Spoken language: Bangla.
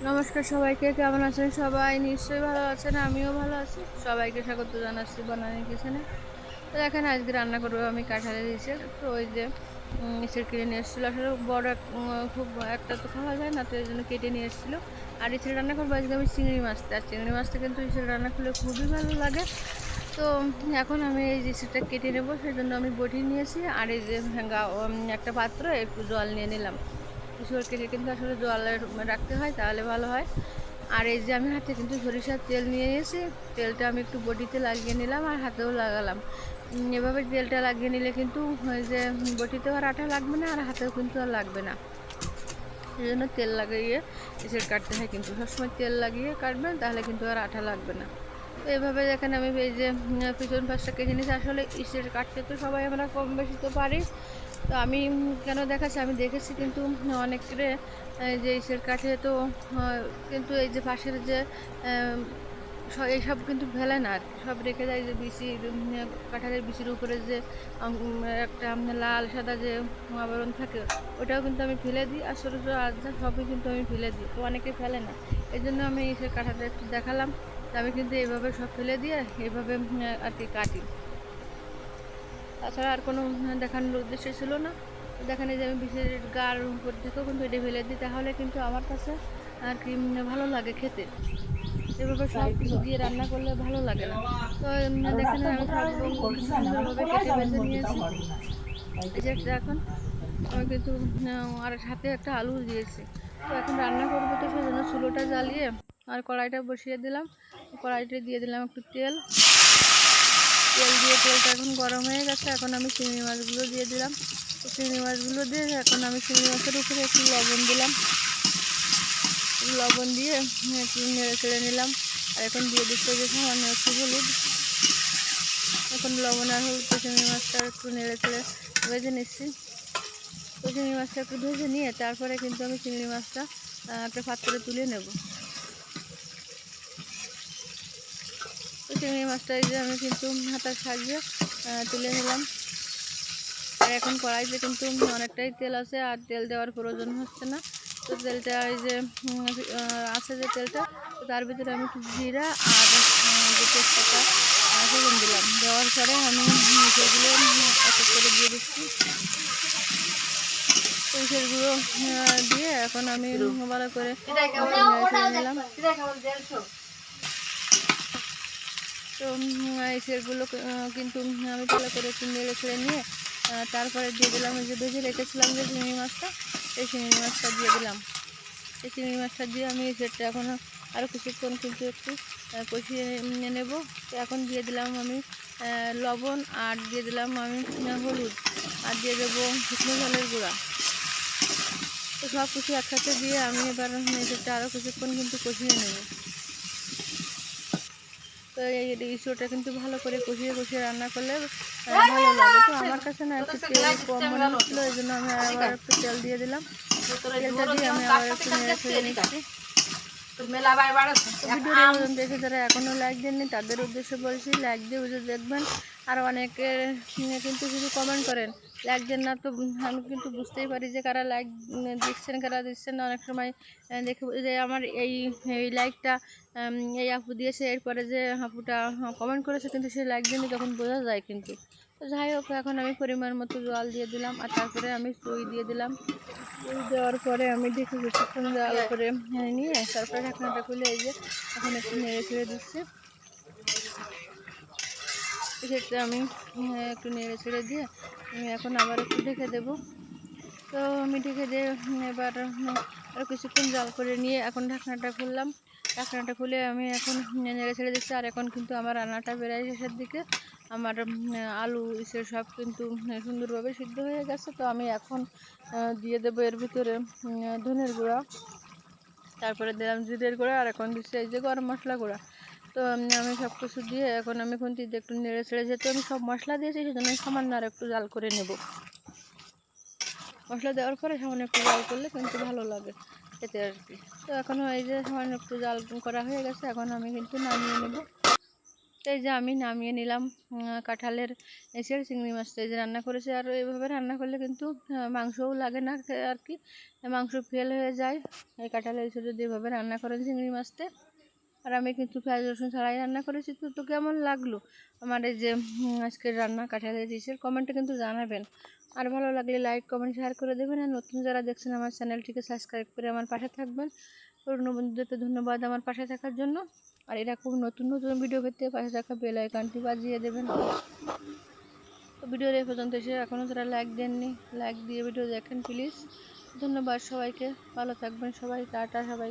নমস্কার সবাইকে, কেমন আছেন সবাই? নিশ্চয়ই ভালো আছেন, আমিও ভালো আছি। সবাইকে স্বাগত জানাচ্ছি বনানী কিচেনে। তো দেখেন আজকে রান্না করবো আমি কাঁঠালের ইঁচড়। তো ওই যে ইঁচড় কিনে নিয়ে এসেছিলো, আসলে বড় খুব একটা তো খাওয়া যায় না, তো এই জন্য কেটে নিয়ে এসেছিলো। আর ইঁচড় রান্না করবো আজকে আমি চিংড়ি মাছটা, আর চিংড়ি মাছটা কিন্তু ইঁচড় রান্না করলে খুবই ভালো লাগে। তো এখন আমি এই ইঁচড়টা কেটে নেবো, সেই জন্য আমি বটি নিয়েছি। আর এই যে একটা পাত্র একটু জল নিয়ে নিলাম। ইঁচড় কেটে কিন্তু আসলে জলে রাখতে হয়, তাহলে ভালো হয়। আর এই যে আমি হাতে কিন্তু সরিষার তেল নিয়ে এসেছি। তেলটা আমি একটু বটিতে লাগিয়ে নিলাম আর হাতেও লাগালাম। এভাবে তেলটা লাগিয়ে নিলে কিন্তু ওই যে বটিতেও আর আঠা লাগবে না, আর হাতেও কিন্তু আর লাগবে না। সেই জন্য তেল লাগিয়ে ইঁচড় কাটতে হয়, কিন্তু সবসময় তেল লাগিয়ে কাটবেন, তাহলে কিন্তু আর আঠা লাগবে না। তো এভাবে দেখেন আমি এই যে পিছন পাশটা কেটে নিয়েছি। আসলে ইঁচড় কাটতে তো সবাই আমরা কম বেশি তো পারি। তো আমি কেন দেখাচ্ছি, আমি দেখেছি কিন্তু অনেকের যে ইসের কাঠে তো কিন্তু এই যে পাশের যে এইসব কিন্তু ফেলে না আর কি, সব রেখে যায়। যে বিচি কাঁঠালের বিচির উপরে যে একটা লাল সাদা যে আবরণ থাকে, ওটাও কিন্তু আমি ফেলে দিই। আর ছোটো ছোটো আজা সবই কিন্তু আমি ফেলে দিই, তো অনেকে ফেলে না। এই জন্য আমি ইসের কাঁঠাটা একটু দেখালাম। আমি কিন্তু এইভাবে সব ফেলে দিয়ে এইভাবে আর কি কাটি। তাছাড়া আর কোনো দেখানোর উদ্দেশ্য ছিল না। দেখানো যে আমি বিশেষ গার উপর দিকেও কিন্তু এটি ফেলে দিই, তাহলে কিন্তু আমার কাছে আর কি ভালো লাগে খেতে। এভাবে সব কিছু দিয়ে রান্না করলে ভালো লাগে না। তো দেখেন আমি সব কিছু সুন্দরভাবে কেটে বেছে নিয়েছি। এই যে এখন আমি কিন্তু আর সাথে একটা আলু দিয়েছি। তো এখন রান্না করবো, তো সেজন্য চুলোটা জ্বালিয়ে আর কড়াইটা বসিয়ে দিলাম। কড়াইতে দিয়ে দিলাম একটু তেল। তেল দিয়ে তেলটা এখন গরম হয়ে গেছে। এখন আমি চিংড়ি মাছগুলো দিয়ে দিলাম। তো চিংড়ি মাছগুলো দিয়ে এখন আমি চিংড়ি মাছের উপরে একটু লবণ দিলাম। লবণ দিয়ে একটু নেড়ে চেড়ে নিলাম। আর এখন দিয়ে দিচ্ছে যে সামান্য একটু হলুদ। এখন লবণ আর হলুদ চিংড়ি মাছটা একটু নেড়ে চেড়ে ভেজে নিচ্ছি। তো চিংড়ি মাছটা একটু ভেজে নিয়ে তারপরে কিন্তু আমি চিংড়ি মাছটা একটা পাত্রে তুলে নেব। তো চিংড়ি মাছটা এই যে আমি কিন্তু হাতার সাহায্যে তুলে নিলাম। আর এখন কড়াইতে কিন্তু অনেকটাই তেল আছে, আর তেল দেওয়ার প্রয়োজন হচ্ছে না। তো তেলটা এই যে আছে যে তেলটা, তো তার ভিতরে আমি একটু জিরা আর যে তেজপাতা ফোড়ন দিলাম। দেওয়ার পরে আমি সেগুলো এক এক করে দিয়ে দিচ্ছি। তো সেগুলো দিয়ে এখন আমি ভালো করে নিলাম। তো এই সেগুলো কিন্তু আমি ভালো করে একটু নেড়ে ছেড়ে নিয়ে তারপরে দিয়ে দিলাম ওই যে ভেজে রেখেছিলাম যে চিংড়ি মাছটা, এই চিংড়ি মাছটা দিয়ে দিলাম। এই চিংড়ি মাছটা দিয়ে আমি এই সেটটা এখন আরও কিছুক্ষণ কিন্তু একটু কষিয়ে নেব। তো এখন দিয়ে দিলাম আমি লবণ, আর দিয়ে দিলাম আমি হলুদ, আর দিয়ে দেবো শুকনো ঝালের গুঁড়া। তো সব কিছু একসাথে দিয়ে আমি এবার এই সেটটা আরও কিছুক্ষণ কিন্তু কষিয়ে নেব। তো এই ইস্যুটা কিন্তু ভালো করে কষিয়ে কষিয়ে রান্না করলে ভালো লাগে। তো আমার কাছে না একটু তেল কম মনে হচ্ছিলো, এই জন্য আমি আবার একটু তেল দিয়ে দিলাম। তেলটা দিয়ে আমি আবার একটু নেড়ে ছেড়ে নিচ্ছি। ভিডিওর এই পর্যন্ত দেখে যারা এখনও লাইক দেননি তাদের উদ্দেশ্যে বলছি, লাইক দিয়ে ভিডিও দেখবেন। আর অনেকে কিন্তু শুধু কমেন্ট করেন, লাইক দেন না। তো আমি কিন্তু বুঝতেই পারি যে কারা লাইক দিচ্ছেন কারা দিচ্ছেন না। অনেক সময় দেখে যে আমার এই লাইকটা এই আপু দিয়েছে, এরপরে যে আপুটা কমেন্ট করেছে কিন্তু সে লাইক দেয়নি, তখন বোঝা যায় কিন্তু। তো যাই হোক, এখন আমি পরিমাণ মতো জল দিয়ে দিলাম, আর তারপরে আমি দই দিয়ে দিলাম। দই দেওয়ার পরে আমি দেখি কিছুক্ষণ জাল করে নিয়ে তারপরে ঢাকনাটা খুলে এই যে এখন একটু নেড়ে ছেড়ে দিচ্ছি। সেটা আমি একটু নেড়ে ছেড়ে দিয়ে আমি এখন আবার একটু ঢেকে দেবো। তো আমি ঢেকে দিয়ে এবার আরও কিছুক্ষণ জাল করে নিয়ে এখন ঢাকনাটা খুললাম। ঢাকনাটা খুলে আমি এখন নেড়ে ছেড়ে দিচ্ছি। আর এখন কিন্তু আমার রান্নাটা বেড়াই শেষের দিকে। আমার আলু ইসের সব কিন্তু সুন্দরভাবে সিদ্ধ হয়ে গেছে। তো আমি এখন দিয়ে দেবো এর ভিতরে ধনের গুঁড়া, তারপরে দিলাম জিরের গুঁড়া, আর এখন দিচ্ছি এই যে গরম মশলা গুঁড়া। তো আমি সব কিছু দিয়ে এখন আমি খুন্তিতে একটু নেড়ে ছেড়ে, যেহেতু আমি সব মশলা দিয়েছি সেজন্য সামান্য আর একটু জাল করে নেব। মশলা দেওয়ার পরে সামান্য একটু জাল করলে কিন্তু ভালো লাগে খেতে আর কি। তো এখন এই যে সামান্য একটু জাল করা হয়ে গেছে, এখন আমি কিন্তু নামিয়ে নেব। তো এই যে আমি নামিয়ে নিলাম কাঁঠালের এসে চিংড়ি মাছটা এই যে রান্না করেছি। আর এইভাবে রান্না করলে কিন্তু মাংসও লাগে না আর কি, মাংস ফেল হয়ে যায় এই কাঁঠালের এসে যদি এভাবে রান্না করেন চিংড়ি মাছটা। আর আমি কিন্তু পেঁয়াজ রসুন ছাড়াই রান্না করেছি। তো কেমন লাগলো আমার এই যে আজকের রান্না কাঁঠালের ডিশের, কমেন্টে কিন্তু জানাবেন। আর ভালো লাগলে লাইক কমেন্ট শেয়ার করে দেবেন। আর নতুন যারা দেখছেন আমার চ্যানেলটিকে সাবস্ক্রাইব করে আমার পাশে থাকবেন। পুরনো বন্ধুদেরকে ধন্যবাদ আমার পাশে থাকার জন্য। আর এরকম নতুন নতুন ভিডিও পেতে পাশে থাকা বেল আইকনটি বাজিয়ে দেবেন। তো ভিডিওর এই পর্যন্ত এসে এখনও যারা লাইক দেননি, লাইক দিয়ে ভিডিও দেখেন প্লিজ। ধন্যবাদ সবাইকে, ভালো থাকবেন সবাই, টাটা সবাই।